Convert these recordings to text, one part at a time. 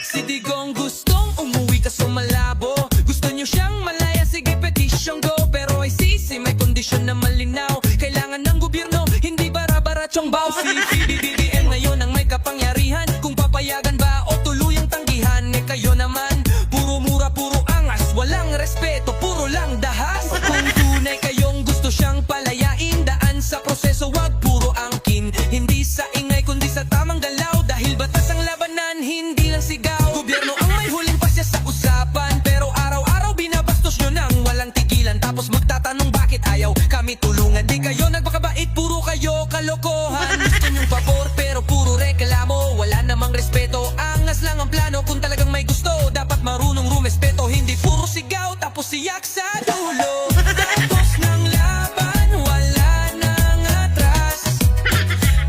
Si Digong gustong umuwi kaso malabo. Gusto nyo siyang malaya, sige petition go. Pero ay sisi, may kondisyon na malinaw. Kailangan ng gobyerno, hindi bara-bara tiyong baw. Si BBM ngayon ang may kapangyarihan. Kung papayagan ba o tuluyang tanggihan. Eh kayo naman, puro mura, puro angas. Walang respeto, puro lang dahas. Kung tunay kayong gusto siyang palayain, daan sa proseso, wag puro angkin. Hindi sa ingay kundi sa tamang galaw. Dahil batas ang labanan, hindi lang sigaw. Gobyerno ang may huling pasya sa usapan. Pero araw-araw binabastos nyo nang walang tigilan. Tapos magtatanong bakit ayaw kami tulungan. Di kayo nagpakabait, puro kayo kalokohan. Gusto nyong pabor pero puro reklamo. Wala namang respeto, angas lang ang plano. Kung talagang may gusto, dapat marunong rumespeto. Hindi puro sigaw, tapos siyak sa dulo. Tapos ng laban, wala nang atras.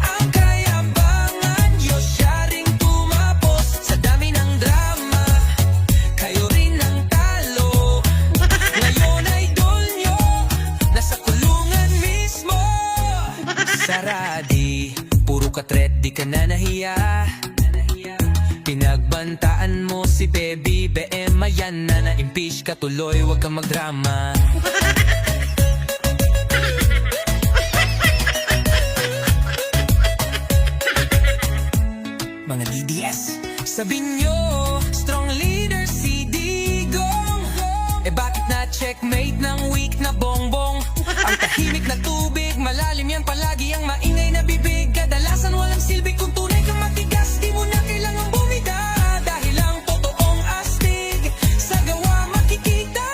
Ang kayabangan, Diyos siya ring tumapos. Sa dami ng drama, kayo rin ang talo. Ngayon idol nyo, nasa kulungan mismo. Saradi, puro katret, di ka na nahiya. Pinagbantaan mo si Baby BM, ayan na na-impeach ka tuloy, wag kang magdrama. Mga DDS, sabi nyo, strong leader si Digong. Eh bakit na checkmate ng weak na bongbong? Ang tahimik na tubig, malalim yan palagi. Ang maingay na bibig, kadalasan walang silbi. Kung tunay kang matigas, di mo na kailangang bumida. Dahil ang totoong astig, sa gawa makikita.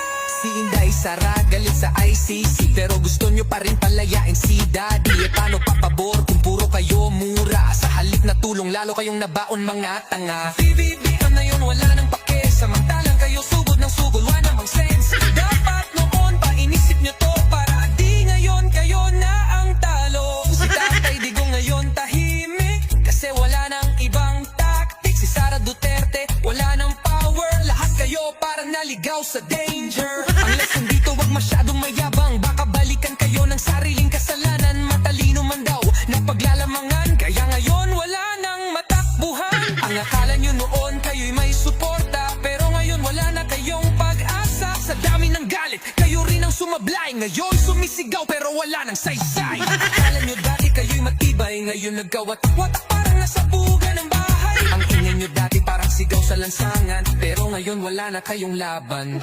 Si Inday Sara galit sa ICC, pero gusto nyo pa rin palayain si Daddy. Eh paano papabor kung puro kayo mura? Sa halip na tulong, lalo kayong nabaon mga tanga. BBM na yun, wala nang pake. Samantalang kayo sugod ng sugod, wala namang sense. Dapat noon pa inisip nyo to, para di ngayon kayo na ang talo. Si Tatay Digong ngayon tahimik, kasi wala nang ibang tactic. Si Sara Duterte, wala nang power. Lahat kayo parang naligaw sa danger. Ang lesson dito, wag masyadong mayabang. Baka balikan kayo ng sariling kasalanan. Matalino man daw na paglalamangan, kaya ngayon wala nang matakbuhan. Ang akala nyo noon kayo'y may suporta, pero ngayon wala na kayong pag-asa. Sa dami ng galit, kayo rin ang sumablay. Ngayon sumisigaw pero wala nang saysay. Akala nyo dati kayo'y matibay, ngayon nagkawatak-watak parang nasa buga ng bahay. Ang ingay nyo dati parang sigaw sa lansangan, pero ngayon wala na kayong laban.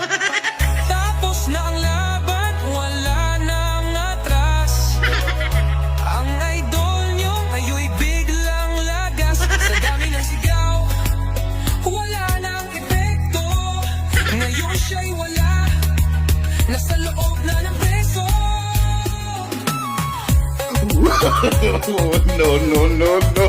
Tapos na ang laban, wala nang atras. Ang idol nyo ngayo'y biglang lagas. Sa dami ng sigaw, wala nang epekto. Ngayon siya'y wala, nasa loob na ng preso. No, no, no, no.